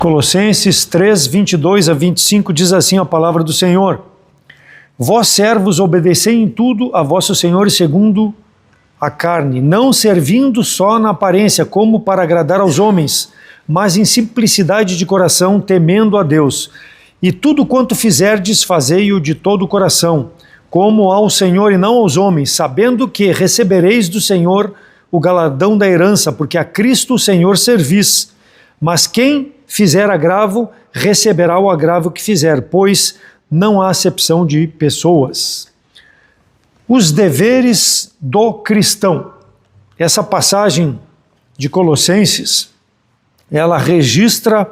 Colossenses 3, 22 a 25 diz assim a palavra do Senhor: Vós, servos, obedecei em tudo a vosso Senhor segundo a carne, não servindo só na aparência, como para agradar aos homens, mas em simplicidade de coração, temendo a Deus. E tudo quanto fizerdes, fazei-o de todo o coração, como ao Senhor e não aos homens, sabendo que recebereis do Senhor o galardão da herança, porque a Cristo o Senhor servis. Mas quem fizer agravo, receberá o agravo que fizer, pois não há acepção de pessoas. Os deveres do cristão. Essa passagem de Colossenses, ela registra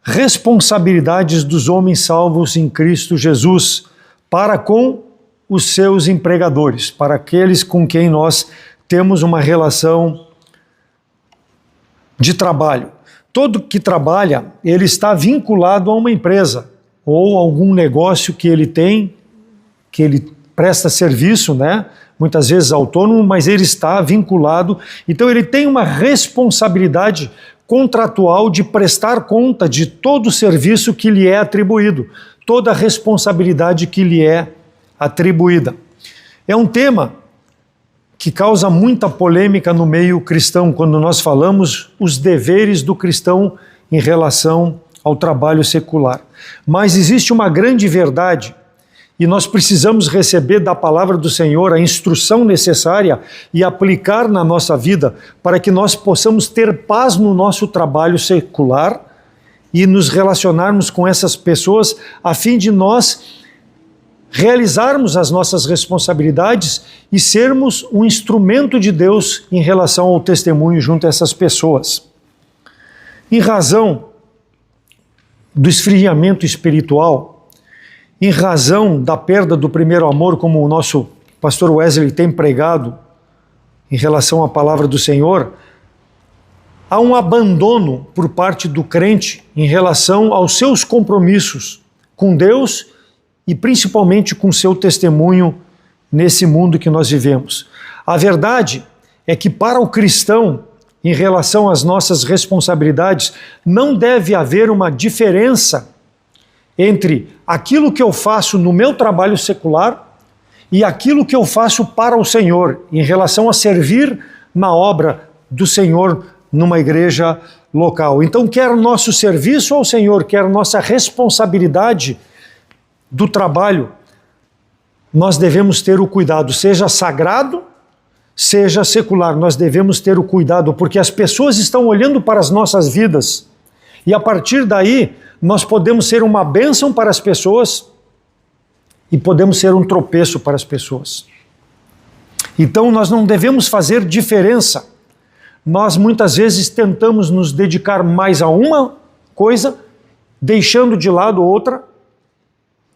responsabilidades dos homens salvos em Cristo Jesus para com os seus empregadores, para aqueles com quem nós temos uma relação de trabalho. Todo que trabalha, ele está vinculado a uma empresa ou algum negócio que ele tem, que ele presta serviço, né? Muitas vezes autônomo, mas ele está vinculado. Então ele tem uma responsabilidade contratual de prestar conta de todo o serviço que lhe é atribuído, toda a responsabilidade que lhe é atribuída. É um tema que causa muita polêmica no meio cristão, quando nós falamos os deveres do cristão em relação ao trabalho secular. Mas existe uma grande verdade, e nós precisamos receber da palavra do Senhor a instrução necessária e aplicar na nossa vida para que nós possamos ter paz no nosso trabalho secular e nos relacionarmos com essas pessoas a fim de nós realizarmos as nossas responsabilidades e sermos um instrumento de Deus em relação ao testemunho junto a essas pessoas. Em razão do esfriamento espiritual, em razão da perda do primeiro amor, como o nosso pastor Wesley tem pregado em relação à palavra do Senhor, há um abandono por parte do crente em relação aos seus compromissos com Deus e principalmente com seu testemunho nesse mundo que nós vivemos. A verdade é que para o cristão, em relação às nossas responsabilidades, não deve haver uma diferença entre aquilo que eu faço no meu trabalho secular e aquilo que eu faço para o Senhor, em relação a servir na obra do Senhor numa igreja local. Então, quer nosso serviço ao Senhor, quer nossa responsabilidade do trabalho, nós devemos ter o cuidado, seja sagrado, seja secular, nós devemos ter o cuidado, porque as pessoas estão olhando para as nossas vidas, e a partir daí, nós podemos ser uma bênção para as pessoas, e podemos ser um tropeço para as pessoas. Então nós não devemos fazer diferença. Nós muitas vezes tentamos nos dedicar mais a uma coisa, deixando de lado outra.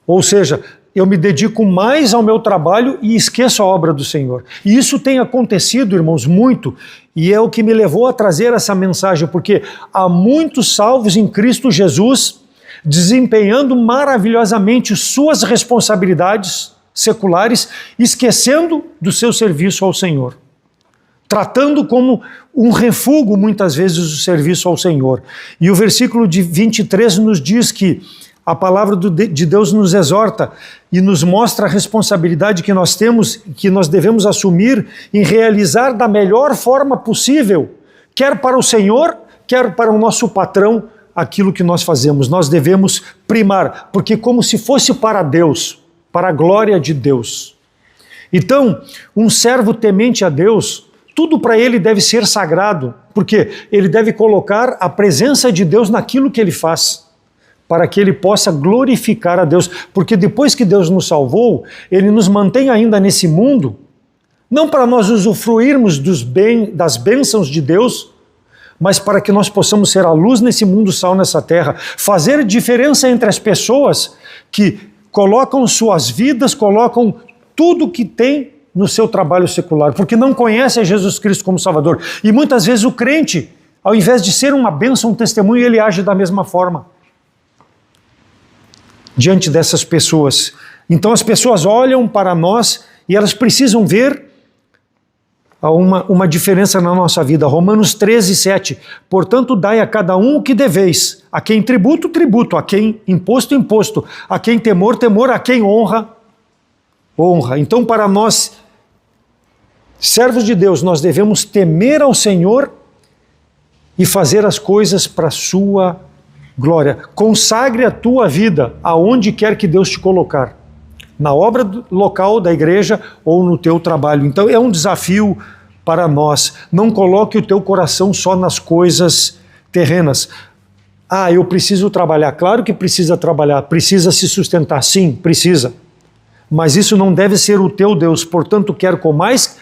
Ou seja, eu me dedico mais ao meu trabalho e esqueço a obra do Senhor. E isso tem acontecido, irmãos, muito, e é o que me levou a trazer essa mensagem, porque há muitos salvos em Cristo Jesus, desempenhando maravilhosamente suas responsabilidades seculares, esquecendo do seu serviço ao Senhor. Tratando como um refúgio, muitas vezes, o serviço ao Senhor. E o versículo de 23 nos diz que a palavra de Deus nos exorta e nos mostra a responsabilidade que nós temos, que nós devemos assumir em realizar da melhor forma possível, quer para o Senhor, quer para o nosso patrão, aquilo que nós fazemos. Nós devemos primar, porque como se fosse para Deus, para a glória de Deus. Então, um servo temente a Deus, tudo para ele deve ser sagrado, porque ele deve colocar a presença de Deus naquilo que ele faz, para que ele possa glorificar a Deus, porque depois que Deus nos salvou, ele nos mantém ainda nesse mundo, não para nós usufruirmos das bênçãos de Deus, mas para que nós possamos ser a luz nesse mundo, sal nessa terra, fazer diferença entre as pessoas que colocam suas vidas, colocam tudo que tem no seu trabalho secular, porque não conhecem Jesus Cristo como Salvador. E muitas vezes o crente, ao invés de ser uma bênção, um testemunho, ele age da mesma forma diante dessas pessoas. Então as pessoas olham para nós e elas precisam ver uma diferença na nossa vida. Romanos 13, 7. Portanto, dai a cada um o que deveis. A quem tributo, tributo. A quem imposto, imposto. A quem temor, temor. A quem honra, honra. Então, para nós, servos de Deus, nós devemos temer ao Senhor e fazer as coisas para a sua glória. Consagre a tua vida aonde quer que Deus te colocar. Na obra local da igreja ou no teu trabalho. Então é um desafio para nós. Não coloque o teu coração só nas coisas terrenas. Ah, eu preciso trabalhar. Claro que precisa trabalhar. Precisa se sustentar. Sim, precisa. Mas isso não deve ser o teu Deus. Portanto, quer comais,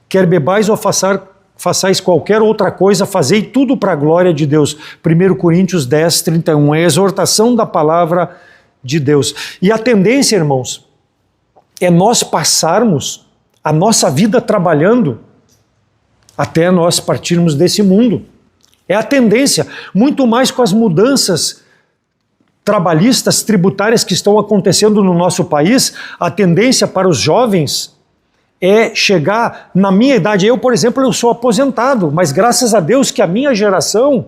quer bebais ou façais qualquer outra coisa, fazei tudo para a glória de Deus. 1 Coríntios 10, 31. É a exortação da palavra de Deus. E a tendência, irmãos, é nós passarmos a nossa vida trabalhando até nós partirmos desse mundo. É a tendência, muito mais com as mudanças trabalhistas, tributárias que estão acontecendo no nosso país, a tendência para os jovens é chegar na minha idade. Eu, por exemplo, eu sou aposentado, mas graças a Deus que a minha geração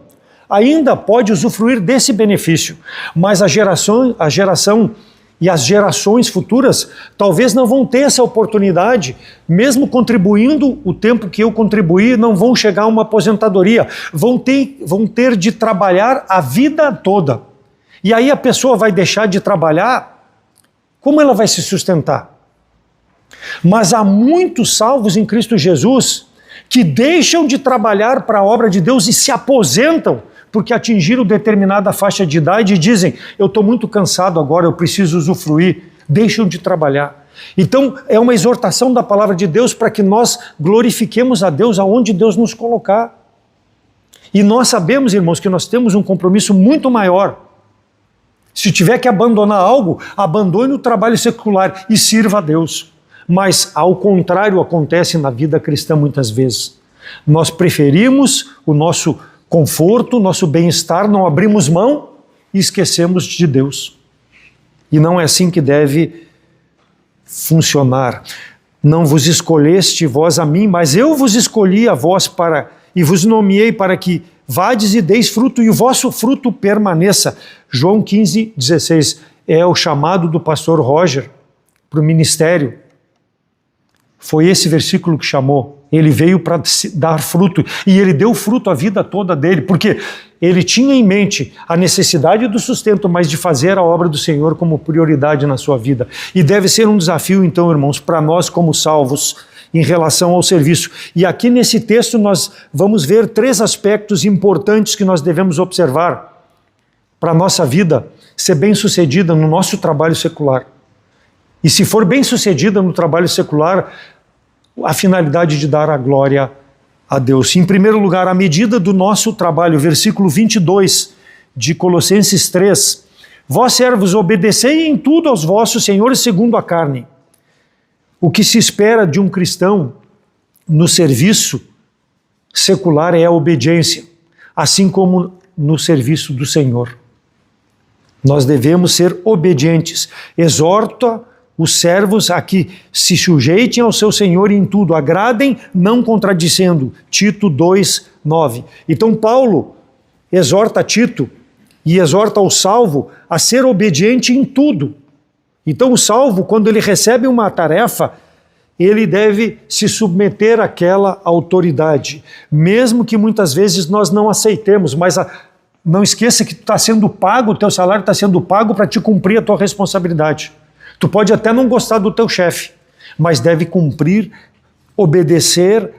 ainda pode usufruir desse benefício. Mas a geração e as gerações futuras talvez não vão ter essa oportunidade, mesmo contribuindo o tempo que eu contribuí, não vão chegar a uma aposentadoria, vão ter de trabalhar a vida toda. E aí a pessoa vai deixar de trabalhar, como ela vai se sustentar? Mas há muitos salvos em Cristo Jesus que deixam de trabalhar para a obra de Deus e se aposentam porque atingiram determinada faixa de idade e dizem, eu estou muito cansado agora, eu preciso usufruir, deixam de trabalhar. Então é uma exortação da palavra de Deus para que nós glorifiquemos a Deus aonde Deus nos colocar. E nós sabemos, irmãos, que nós temos um compromisso muito maior. Se tiver que abandonar algo, abandone o trabalho secular e sirva a Deus. Mas ao contrário acontece na vida cristã muitas vezes. Nós preferimos o nosso conforto, nosso bem-estar, não abrimos mão e esquecemos de Deus. E não é assim que deve funcionar. Não vos escolheste vós a mim, mas eu vos escolhi a vós e vos nomeei para que vades e deis fruto e o vosso fruto permaneça. João 15, 16 é o chamado do pastor Roger para o ministério. Foi esse versículo que chamou. Ele veio para dar fruto e ele deu fruto a vida toda dele, porque ele tinha em mente a necessidade do sustento, mas de fazer a obra do Senhor como prioridade na sua vida. E deve ser um desafio, então, irmãos, para nós como salvos em relação ao serviço. E aqui nesse texto nós vamos ver 3 aspectos importantes que nós devemos observar para a nossa vida ser bem-sucedida no nosso trabalho secular. E se for bem-sucedida no trabalho secular, a finalidade de dar a glória a Deus. Em primeiro lugar, a medida do nosso trabalho, versículo 22 de Colossenses 3. Vós, servos, obedecei em tudo aos vossos senhores segundo a carne. O que se espera de um cristão no serviço secular é a obediência, assim como no serviço do Senhor. Nós devemos ser obedientes. Exorta os servos a que se sujeitem ao seu Senhor em tudo, agradem, não contradizendo. Tito 2, 9. Então Paulo exorta Tito e exorta o salvo a ser obediente em tudo. Então o salvo, quando ele recebe uma tarefa, ele deve se submeter àquela autoridade, mesmo que muitas vezes nós não aceitemos, mas não esqueça que está sendo pago, o teu salário está sendo pago para te cumprir a tua responsabilidade. Tu pode até não gostar do teu chefe, mas deve cumprir, obedecer,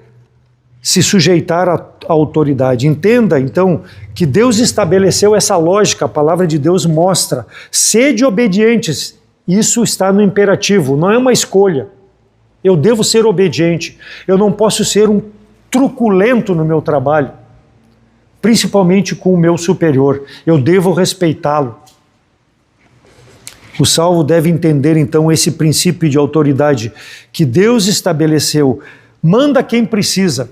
se sujeitar à autoridade. Entenda, então, que Deus estabeleceu essa lógica, a palavra de Deus mostra. Sede obedientes, isso está no imperativo, não é uma escolha. Eu devo ser obediente, eu não posso ser um truculento no meu trabalho, principalmente com o meu superior, eu devo respeitá-lo. O salvo deve entender, então, esse princípio de autoridade que Deus estabeleceu. Manda quem precisa.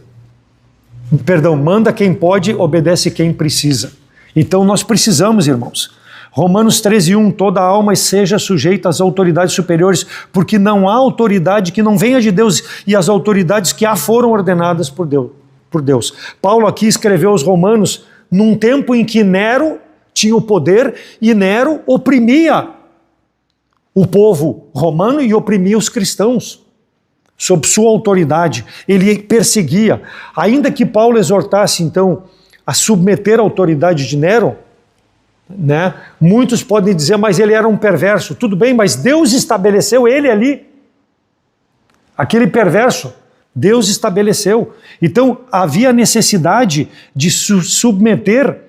Manda quem pode, obedece quem precisa. Então nós precisamos, irmãos. Romanos 13:1, toda alma seja sujeita às autoridades superiores, porque não há autoridade que não venha de Deus, e as autoridades que há foram ordenadas por Deus. Paulo aqui escreveu aos Romanos num tempo em que Nero tinha o poder e Nero oprimia o povo romano e oprimia os cristãos. Sob sua autoridade, ele perseguia. Ainda que Paulo exortasse, então, a submeter a autoridade de Nero, né? Muitos podem dizer, mas ele era um perverso. Tudo bem, mas Deus estabeleceu ele ali. Aquele perverso, Deus estabeleceu. Então, havia necessidade de submeter,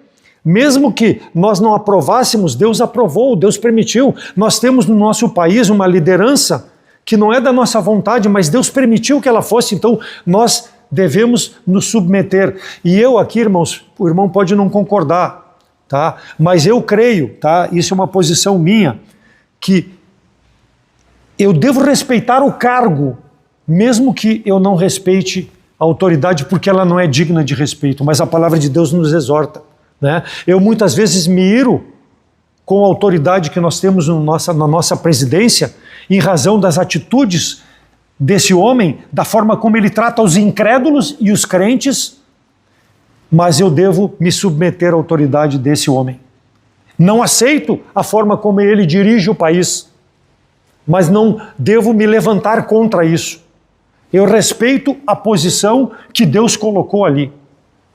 mesmo que nós não aprovássemos, Deus aprovou, Deus permitiu. Nós temos no nosso país uma liderança que não é da nossa vontade, mas Deus permitiu que ela fosse, então nós devemos nos submeter. E eu aqui, irmãos, o irmão pode não concordar, tá? Mas eu creio, tá? Isso é uma posição minha, que eu devo respeitar o cargo, mesmo que eu não respeite a autoridade, porque ela não é digna de respeito, mas a palavra de Deus nos exorta, né? Eu muitas vezes me iro com a autoridade que nós temos na nossa presidência, em razão das atitudes desse homem, da forma como ele trata os incrédulos e os crentes, mas eu devo me submeter à autoridade desse homem. Não aceito a forma como ele dirige o país, mas não devo me levantar contra isso. Eu respeito a posição que Deus colocou ali.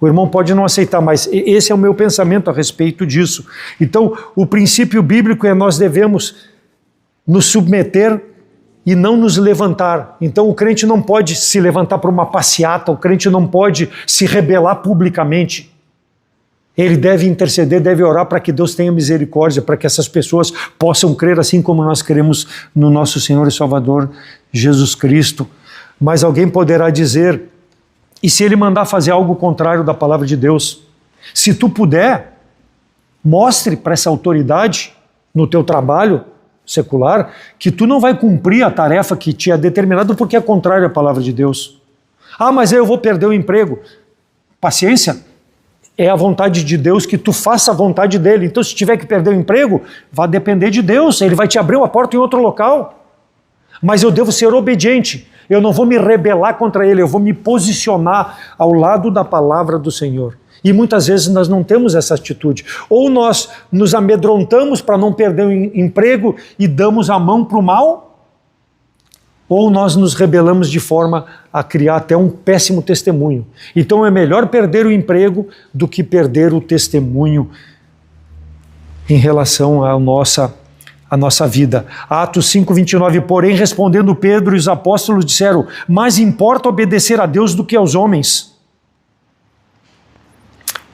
O irmão pode não aceitar, mas esse é o meu pensamento a respeito disso. Então, o princípio bíblico é nós devemos nos submeter e não nos levantar. Então o crente não pode se levantar para uma passeata, o crente não pode se rebelar publicamente. Ele deve interceder, deve orar para que Deus tenha misericórdia, para que essas pessoas possam crer assim como nós cremos no nosso Senhor e Salvador Jesus Cristo. Mas alguém poderá dizer, e se ele mandar fazer algo contrário da palavra de Deus? Se tu puder, mostre para essa autoridade no teu trabalho secular que tu não vai cumprir a tarefa que te é determinada porque é contrário à palavra de Deus. Ah, mas eu vou perder o emprego. Paciência, é a vontade de Deus que tu faça a vontade dele. Então se tiver que perder o emprego, vai depender de Deus, ele vai te abrir uma porta em outro local. Mas eu devo ser obediente, eu não vou me rebelar contra ele, eu vou me posicionar ao lado da palavra do Senhor. E muitas vezes nós não temos essa atitude. Ou nós nos amedrontamos para não perder o emprego e damos a mão para o mal, ou nós nos rebelamos de forma a criar até um péssimo testemunho. Então é melhor perder o emprego do que perder o testemunho em relação à nossa vida. Atos 5:29, porém respondendo Pedro e os apóstolos disseram, mais importa obedecer a Deus do que aos homens.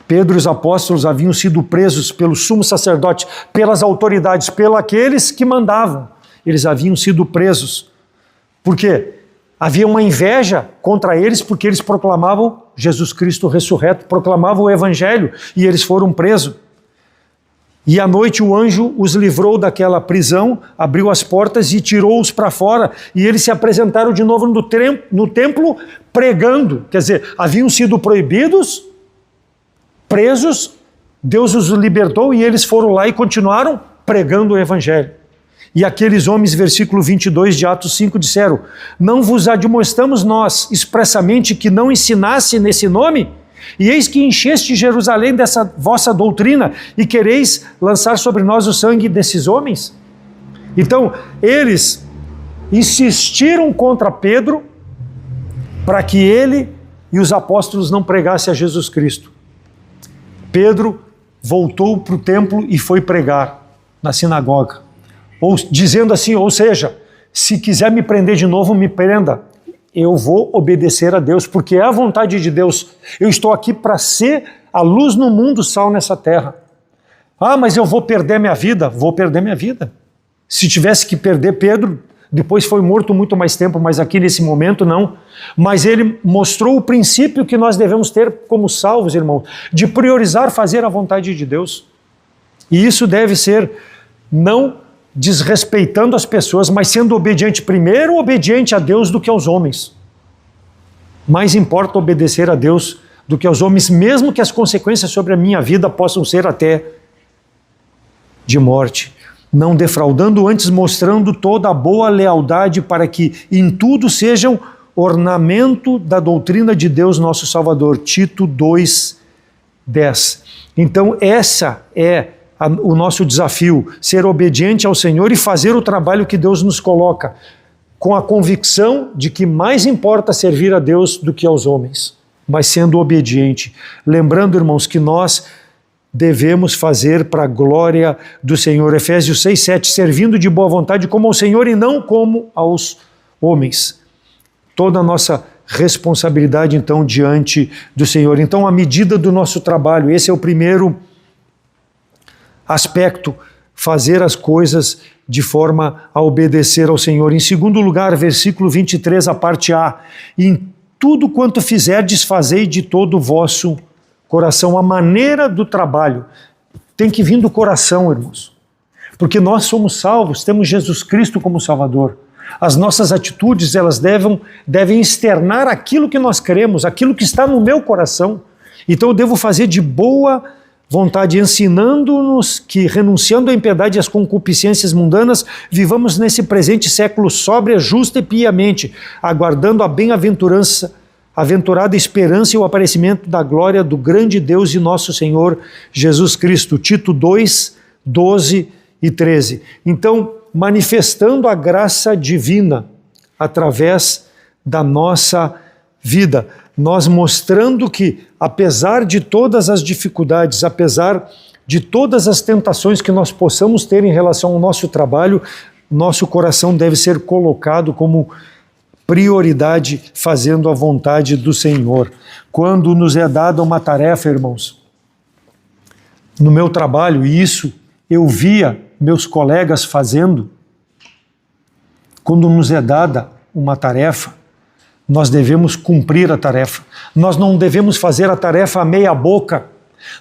Pedro e os apóstolos haviam sido presos pelo sumo sacerdote, pelas autoridades, pelos aqueles que mandavam. Eles haviam sido presos. Por quê? Havia uma inveja contra eles porque eles proclamavam Jesus Cristo ressurreto, proclamavam o Evangelho e eles foram presos. E à noite o anjo os livrou daquela prisão, abriu as portas e tirou-os para fora. E eles se apresentaram de novo no templo pregando. Quer dizer, haviam sido proibidos, presos, Deus os libertou e eles foram lá e continuaram pregando o Evangelho. E aqueles homens, versículo 22 de Atos 5, disseram, não vos admoestamos nós expressamente que não ensinasse nesse nome? E eis que encheste Jerusalém dessa vossa doutrina e quereis lançar sobre nós o sangue desses homens? Então, eles insistiram contra Pedro para que ele e os apóstolos não pregassem a Jesus Cristo. Pedro voltou para o templo e foi pregar na sinagoga, dizendo assim, ou seja, se quiser me prender de novo, me prenda. Eu vou obedecer a Deus, porque é a vontade de Deus. Eu estou aqui para ser a luz no mundo, sal nessa terra. Ah, mas eu vou perder minha vida? Vou perder minha vida. Se tivesse que perder Pedro, depois foi morto muito mais tempo, mas aqui nesse momento não. Mas ele mostrou o princípio que nós devemos ter como salvos, irmãos, de priorizar fazer a vontade de Deus. E isso deve ser não desrespeitando as pessoas, mas sendo obediente primeiro, obediente a Deus do que aos homens. Mais importa obedecer a Deus do que aos homens, mesmo que as consequências sobre a minha vida possam ser até de morte, não defraudando, antes mostrando toda a boa lealdade para que em tudo sejam ornamento da doutrina de Deus nosso Salvador. Tito 2:10. Então essa é o nosso desafio, ser obediente ao Senhor e fazer o trabalho que Deus nos coloca, com a convicção de que mais importa servir a Deus do que aos homens, mas sendo obediente. Lembrando, irmãos, que nós devemos fazer para a glória do Senhor. Efésios 6:7, servindo de boa vontade como ao Senhor e não como aos homens. Toda a nossa responsabilidade, então, diante do Senhor. Então, a medida do nosso trabalho, esse é o primeiro aspecto, fazer as coisas de forma a obedecer ao Senhor. Em segundo lugar, versículo 23, a parte A, em tudo quanto fizerdes, fazei de todo o vosso coração. A maneira do trabalho tem que vir do coração, irmãos, porque nós somos salvos, temos Jesus Cristo como Salvador. As nossas atitudes, elas devem externar aquilo que nós cremos, aquilo que está no meu coração. Então eu devo fazer de boa vontade, ensinando-nos que, renunciando à impiedade e às concupiscências mundanas, vivamos nesse presente século sóbria, justa e piamente, aguardando a bem-aventurada esperança e o aparecimento da glória do grande Deus e nosso Senhor Jesus Cristo. Tito 2:12 e 13. Então, manifestando a graça divina através da nossa vida, nós mostrando que, apesar de todas as dificuldades, apesar de todas as tentações que nós possamos ter em relação ao nosso trabalho, nosso coração deve ser colocado como prioridade, fazendo a vontade do Senhor. Quando nos é dada uma tarefa, irmãos, no meu trabalho, e isso eu via meus colegas fazendo, quando nos é dada uma tarefa, nós devemos cumprir a tarefa. Nós não devemos fazer a tarefa a meia boca.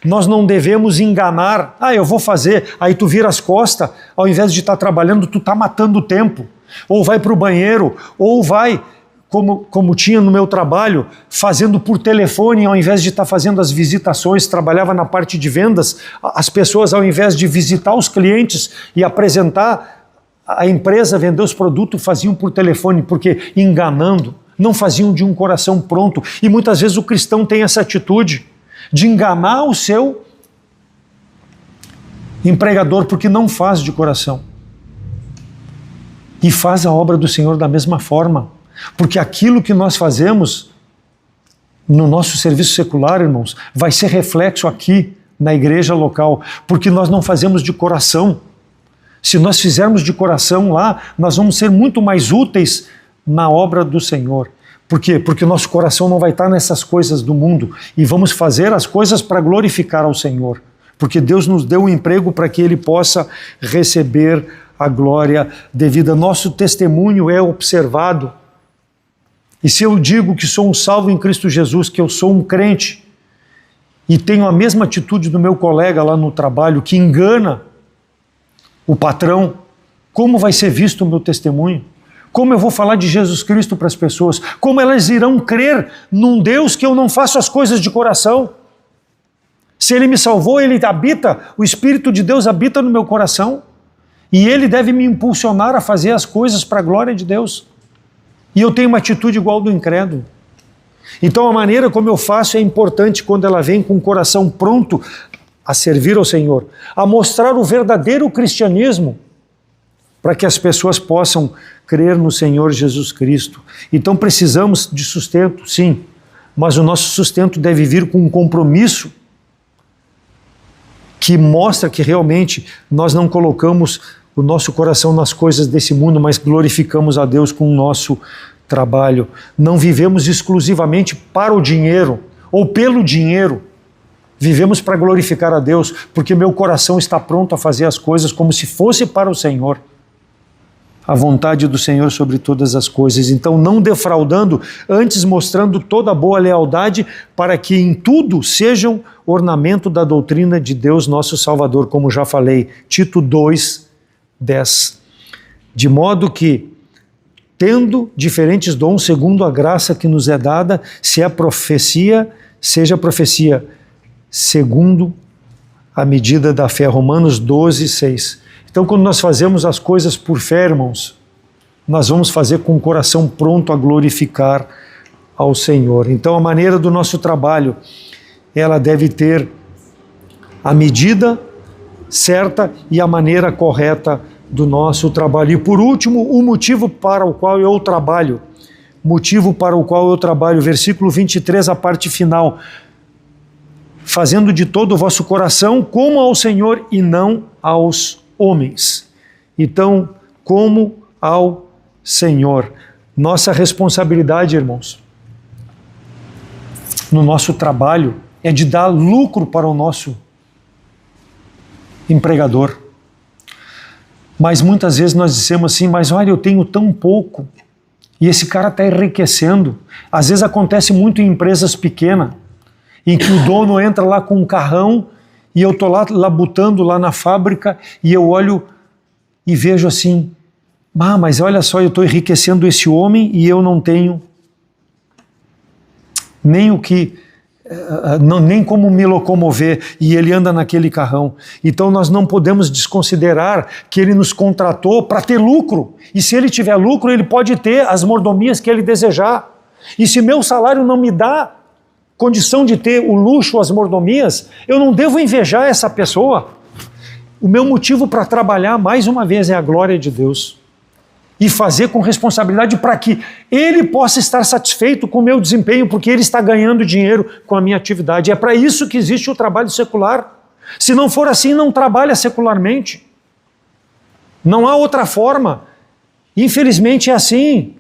Nós não devemos enganar. Eu vou fazer. Aí tu vira as costas, ao invés de estar trabalhando, tu está matando o tempo. Ou vai para o banheiro, ou vai, como tinha no meu trabalho, fazendo por telefone, ao invés de estar fazendo as visitações, trabalhava na parte de vendas, as pessoas, ao invés de visitar os clientes e apresentar a empresa, vender os produtos, faziam por telefone, porque enganando, não faziam de um coração pronto. E muitas vezes o cristão tem essa atitude de enganar o seu empregador, porque não faz de coração. E faz a obra do Senhor da mesma forma. Porque aquilo que nós fazemos no nosso serviço secular, irmãos, vai ser reflexo aqui na igreja local, porque nós não fazemos de coração. Se nós fizermos de coração lá, nós vamos ser muito mais úteis na obra do Senhor. Por quê? Porque o nosso coração não vai estar nessas coisas do mundo, e vamos fazer as coisas para glorificar ao Senhor, porque Deus nos deu um emprego para que Ele possa receber a glória devida. Nosso testemunho é observado, e se eu digo que sou um salvo em Cristo Jesus, que eu sou um crente, e tenho a mesma atitude do meu colega lá no trabalho, que engana o patrão, como vai ser visto o meu testemunho? Como eu vou falar de Jesus Cristo para as pessoas? Como elas irão crer num Deus que eu não faço as coisas de coração? Se Ele me salvou, Ele habita, o Espírito de Deus habita no meu coração, e Ele deve me impulsionar a fazer as coisas para a glória de Deus. E eu tenho uma atitude igual do incrédulo. Então a maneira como eu faço é importante quando ela vem com o coração pronto a servir ao Senhor, a mostrar o verdadeiro cristianismo, para que as pessoas possam crer no Senhor Jesus Cristo. Então precisamos de sustento, sim, mas o nosso sustento deve vir com um compromisso que mostra que realmente nós não colocamos o nosso coração nas coisas desse mundo, mas glorificamos a Deus com o nosso trabalho. Não vivemos exclusivamente para o dinheiro ou pelo dinheiro. Vivemos para glorificar a Deus, porque meu coração está pronto a fazer as coisas como se fosse para o Senhor. A vontade do Senhor sobre todas as coisas. Então, não defraudando, antes mostrando toda a boa lealdade, para que em tudo sejam ornamento da doutrina de Deus nosso Salvador, como já falei, Tito 2:10. De modo que, tendo diferentes dons segundo a graça que nos é dada, se é profecia, seja profecia segundo a medida da fé. Romanos 12, 6. Então, quando nós fazemos as coisas por fé, irmãos, nós vamos fazer com o coração pronto a glorificar ao Senhor. Então, a maneira do nosso trabalho, ela deve ter a medida certa e a maneira correta do nosso trabalho. E por último, o motivo para o qual eu trabalho. Motivo para o qual eu trabalho. Versículo 23, a parte final. Fazendo de todo o vosso coração como ao Senhor e não aos homens. Então, como ao Senhor. Nossa responsabilidade, irmãos, no nosso trabalho é de dar lucro para o nosso empregador. Mas muitas vezes nós dizemos assim, mas olha, eu tenho tão pouco e esse cara está enriquecendo. Às vezes acontece muito em empresas pequenas, em que o dono entra lá com um carrão e eu estou lá labutando lá na fábrica e eu olho e vejo assim, mas olha só, eu estou enriquecendo esse homem e eu não tenho nem o que, nem como me locomover, e ele anda naquele carrão. Então nós não podemos desconsiderar que ele nos contratou para ter lucro, e se ele tiver lucro, ele pode ter as mordomias que ele desejar. E se meu salário não me dá condição de ter o luxo, as mordomias, eu não devo invejar essa pessoa. O meu motivo para trabalhar, mais uma vez, é a glória de Deus. E fazer com responsabilidade para que ele possa estar satisfeito com o meu desempenho, porque ele está ganhando dinheiro com a minha atividade. É para isso que existe o trabalho secular. Se não for assim, não trabalha secularmente. Não há outra forma. Infelizmente é assim.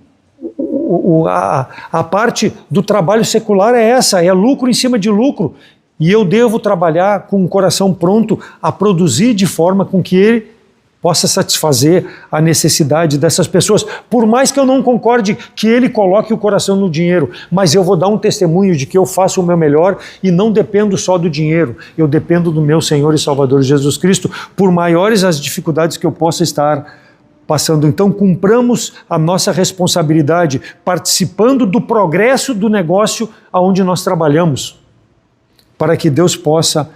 A parte do trabalho secular é essa, é lucro em cima de lucro. E eu devo trabalhar com o coração pronto a produzir de forma com que ele possa satisfazer a necessidade dessas pessoas, por mais que eu não concorde que ele coloque o coração no dinheiro, mas eu vou dar um testemunho de que eu faço o meu melhor e não dependo só do dinheiro, eu dependo do meu Senhor e Salvador Jesus Cristo, por maiores as dificuldades que eu possa estar passando. Então cumpramos a nossa responsabilidade, participando do progresso do negócio aonde nós trabalhamos, para que Deus possa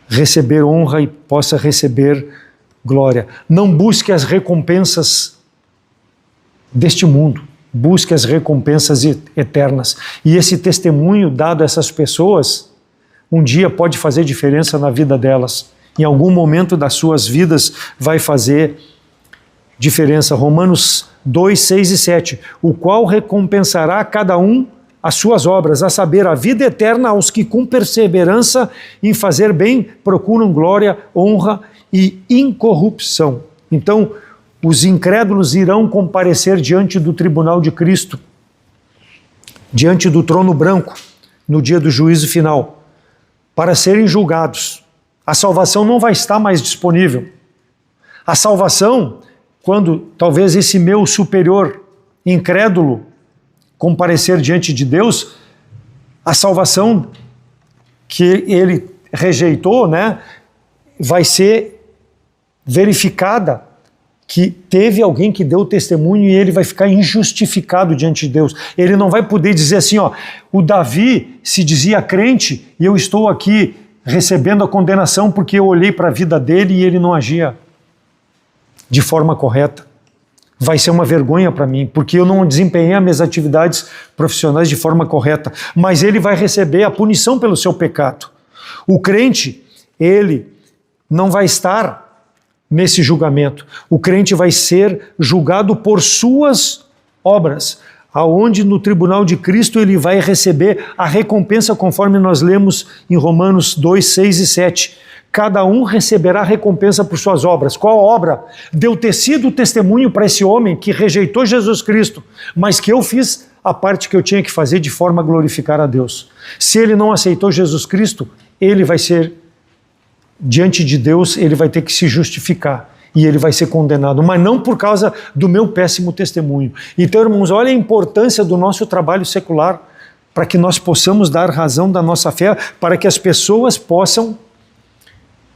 receber honra e possa receber glória. Não busque as recompensas deste mundo, busque as recompensas eternas. E esse testemunho dado a essas pessoas, um dia pode fazer diferença na vida delas. Em algum momento das suas vidas vai fazer diferença. Romanos 2, 6 e 7. O qual recompensará a cada um as suas obras, a saber, a vida eterna aos que com perseverança em fazer bem procuram glória, honra e incorrupção. Então, os incrédulos irão comparecer diante do tribunal de Cristo, diante do trono branco, no dia do juízo final, para serem julgados. A salvação não vai estar mais disponível. A salvação, quando talvez esse meu superior incrédulo comparecer diante de Deus, a salvação que ele rejeitou, né, vai ser verificada que teve alguém que deu testemunho e ele vai ficar injustificado diante de Deus. Ele não vai poder dizer assim, ó, o Davi se dizia crente e eu estou aqui recebendo a condenação porque eu olhei para a vida dele e ele não agia de forma correta. Vai ser uma vergonha para mim, porque eu não desempenhei as minhas atividades profissionais de forma correta. Mas ele vai receber a punição pelo seu pecado. O crente, ele não vai estar nesse julgamento. O crente vai ser julgado por suas obras, aonde no tribunal de Cristo ele vai receber a recompensa, conforme nós lemos em Romanos 2, 6 e 7. Cada um receberá recompensa por suas obras. Qual obra? De eu ter sido testemunho para esse homem que rejeitou Jesus Cristo, mas que eu fiz a parte que eu tinha que fazer de forma a glorificar a Deus. Se ele não aceitou Jesus Cristo, ele vai ser, diante de Deus, ele vai ter que se justificar e ele vai ser condenado, mas não por causa do meu péssimo testemunho. Então, irmãos, olha a importância do nosso trabalho secular para que nós possamos dar razão da nossa fé, para que as pessoas possam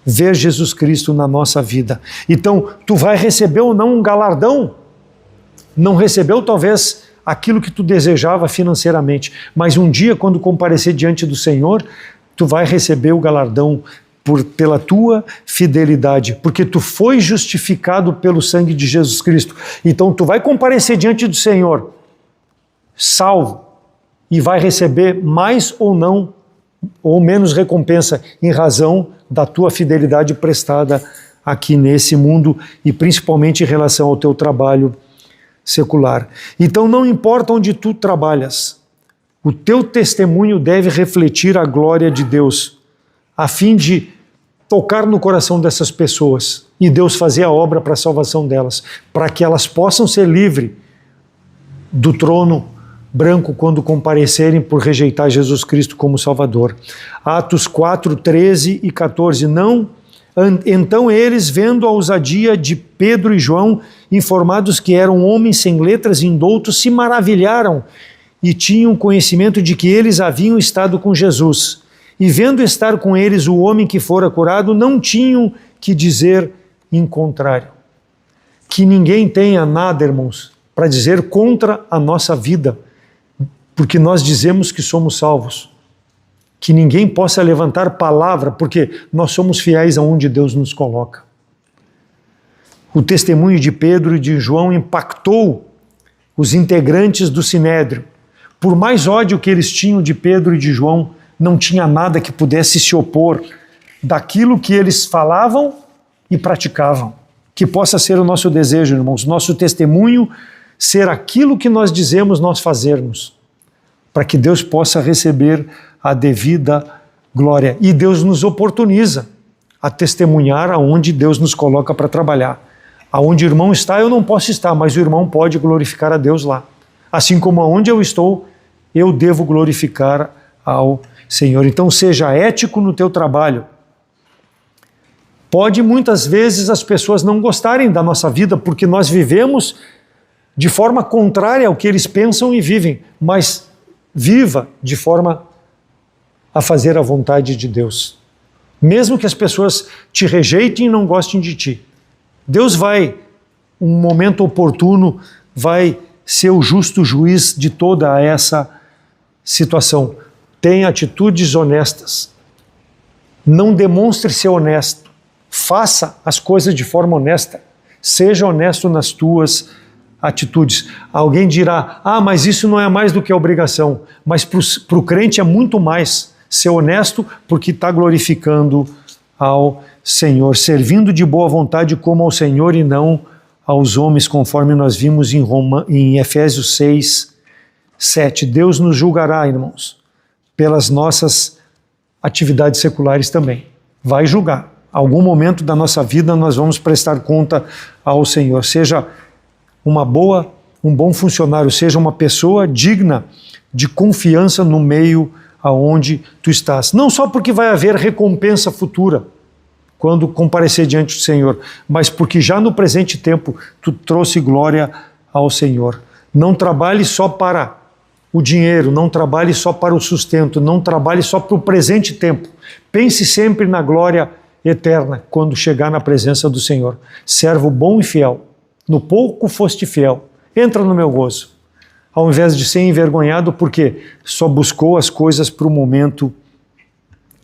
ver Jesus Cristo na nossa vida. Então, tu vai receber ou não um galardão? Não recebeu talvez aquilo que tu desejava financeiramente, mas um dia, quando comparecer diante do Senhor, tu vai receber o galardão pela tua fidelidade, porque tu foi justificado pelo sangue de Jesus Cristo. Então tu vai comparecer diante do Senhor, salvo, e vai receber mais ou não, ou menos recompensa em razão da tua fidelidade prestada aqui nesse mundo e principalmente em relação ao teu trabalho secular. Então não importa onde tu trabalhas, o teu testemunho deve refletir a glória de Deus, a fim de tocar no coração dessas pessoas e Deus fazer a obra para a salvação delas, para que elas possam ser livres do trono branco quando comparecerem por rejeitar Jesus Cristo como Salvador. Atos 4, 13 e 14. Então eles, vendo a ousadia de Pedro e João, informados que eram homens sem letras e indoutos, se maravilharam e tinham conhecimento de que eles haviam estado com Jesus. E vendo estar com eles o homem que fora curado, não tinham que dizer em contrário. Que ninguém tenha nada, irmãos, para dizer contra a nossa vida, porque nós dizemos que somos salvos. Que ninguém possa levantar palavra, porque nós somos fiéis aonde Deus nos coloca. O testemunho de Pedro e de João impactou os integrantes do Sinédrio. Por mais ódio que eles tinham de Pedro e de João, não tinha nada que pudesse se opor daquilo que eles falavam e praticavam. Que possa ser o nosso desejo, irmãos, nosso testemunho ser aquilo que nós dizemos nós fazermos, para que Deus possa receber a devida glória. E Deus nos oportuniza a testemunhar aonde Deus nos coloca para trabalhar. Aonde o irmão está, eu não posso estar, mas o irmão pode glorificar a Deus lá. Assim como aonde eu estou, eu devo glorificar ao Senhor. Então seja ético no teu trabalho. Pode muitas vezes as pessoas não gostarem da nossa vida, porque nós vivemos de forma contrária ao que eles pensam e vivem, mas viva de forma a fazer a vontade de Deus. Mesmo que as pessoas te rejeitem e não gostem de ti. Deus vai, um momento oportuno, vai ser o justo juiz de toda essa situação. Tenha atitudes honestas. Não demonstre ser honesto. Faça as coisas de forma honesta. Seja honesto nas tuas atitudes. Alguém dirá, mas isso não é mais do que obrigação. Mas para o crente é muito mais ser honesto, porque está glorificando ao Senhor, servindo de boa vontade como ao Senhor e não aos homens, conforme nós vimos em Efésios 6, 7. Deus nos julgará, irmãos, pelas nossas atividades seculares também. Vai julgar. Algum momento da nossa vida nós vamos prestar conta ao Senhor. Seja um bom funcionário, seja uma pessoa digna de confiança no meio aonde tu estás. Não só porque vai haver recompensa futura quando comparecer diante do Senhor, mas porque já no presente tempo tu trouxe glória ao Senhor. Não trabalhe só para o dinheiro, não trabalhe só para o sustento, não trabalhe só para o presente tempo. Pense sempre na glória eterna quando chegar na presença do Senhor. Servo bom e fiel, no pouco foste fiel, entra no meu gozo. Ao invés de ser envergonhado porque só buscou as coisas para o momento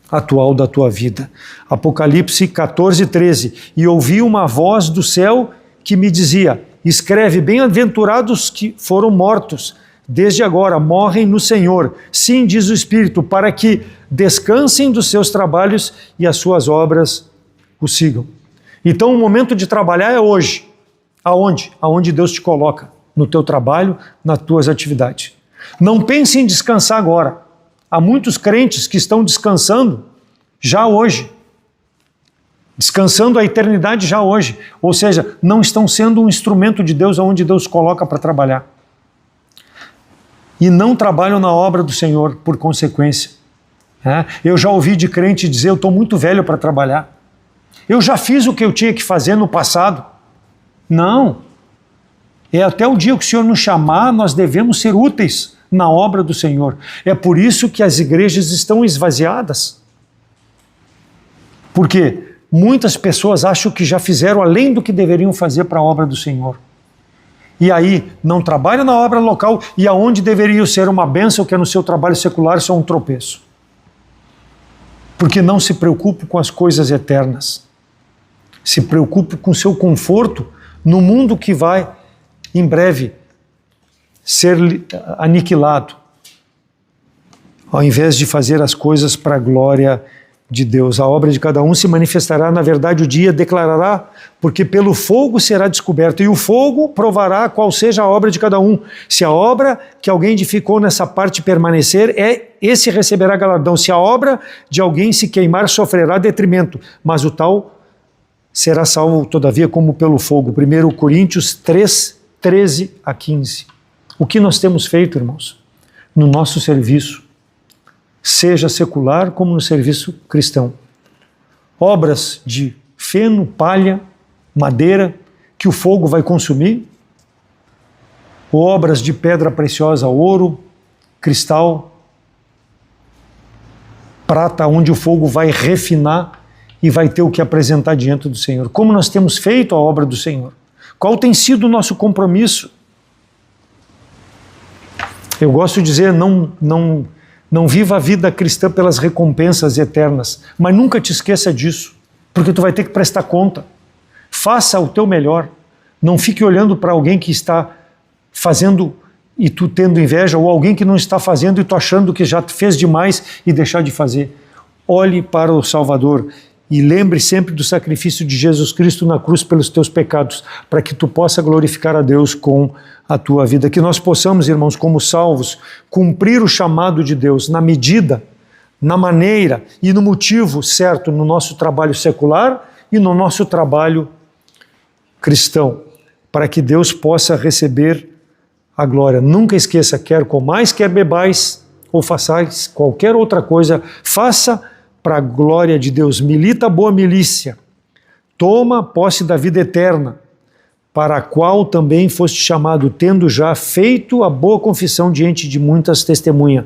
atual da tua vida. Apocalipse 14, 13. E ouvi uma voz do céu que me dizia, escreve, bem-aventurados que foram mortos, desde agora morrem no Senhor. Sim, diz o Espírito, para que descansem dos seus trabalhos e as suas obras o sigam. Então o momento de trabalhar é hoje. Aonde? Aonde Deus te coloca. No teu trabalho, nas tuas atividades. Não pense em descansar agora. Há muitos crentes que estão descansando já hoje. Descansando a eternidade já hoje. Ou seja, não estão sendo um instrumento de Deus aonde Deus coloca para trabalhar. E não trabalham na obra do Senhor por consequência. Eu já ouvi de crente dizer, eu estou muito velho para trabalhar. Eu já fiz o que eu tinha que fazer no passado. Não. É até o dia que o Senhor nos chamar, nós devemos ser úteis na obra do Senhor. É por isso que as igrejas estão esvaziadas. Porque muitas pessoas acham que já fizeram além do que deveriam fazer para a obra do Senhor. E aí não trabalham na obra local e aonde deveria ser uma bênção, que é no seu trabalho secular, são um tropeço. Porque não se preocupe com as coisas eternas. Se preocupe com o seu conforto no mundo que vai, em breve, ser aniquilado, ao invés de fazer as coisas para a glória de Deus. A obra de cada um se manifestará, na verdade o dia declarará, porque pelo fogo será descoberto, e o fogo provará qual seja a obra de cada um. Se a obra que alguém edificou nessa parte permanecer, esse receberá galardão. Se a obra de alguém se queimar, sofrerá detrimento, mas o tal será salvo, todavia, como pelo fogo. 1 Coríntios 3, 13 a 15. O que nós temos feito, irmãos, no nosso serviço, seja secular como no serviço cristão? Obras de feno, palha, madeira, que o fogo vai consumir? Ou obras de pedra preciosa, ouro, cristal, prata, onde o fogo vai refinar e vai ter o que apresentar diante do Senhor? Como nós temos feito a obra do Senhor? Qual tem sido o nosso compromisso? Eu gosto de dizer, não viva a vida cristã pelas recompensas eternas, mas nunca te esqueça disso, porque tu vai ter que prestar conta. Faça o teu melhor. Não fique olhando para alguém que está fazendo e tu tendo inveja, ou alguém que não está fazendo e tu achando que já fez demais e deixar de fazer. Olhe para o Salvador e lembre sempre do sacrifício de Jesus Cristo na cruz pelos teus pecados, para que tu possa glorificar a Deus com a tua vida. Que nós possamos, irmãos, como salvos, cumprir o chamado de Deus na medida, na maneira e no motivo certo no nosso trabalho secular e no nosso trabalho cristão, para que Deus possa receber a glória. Nunca esqueça, quer comais, quer bebais, ou façais qualquer outra coisa, faça para a glória de Deus. Milita a boa milícia, toma posse da vida eterna, para a qual também foste chamado, tendo já feito a boa confissão diante de muitas testemunhas.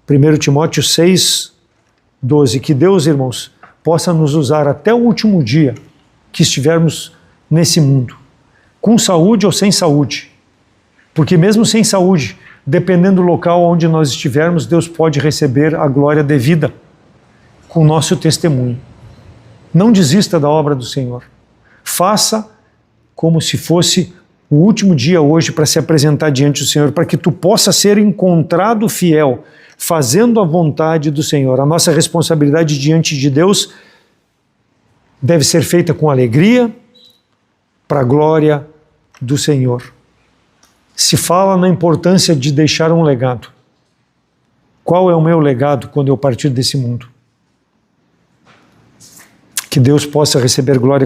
1 Timóteo 6, 12. Que Deus, irmãos, possa nos usar até o último dia que estivermos nesse mundo, com saúde ou sem saúde, porque mesmo sem saúde, dependendo do local onde nós estivermos, Deus pode receber a glória devida com o nosso testemunho. Não desista da obra do Senhor. Faça como se fosse o último dia hoje para se apresentar diante do Senhor, para que tu possa ser encontrado fiel, fazendo a vontade do Senhor. A nossa responsabilidade diante de Deus deve ser feita com alegria, para a glória do Senhor. Se fala na importância de deixar um legado. Qual é o meu legado quando eu partir desse mundo? Que Deus possa receber glória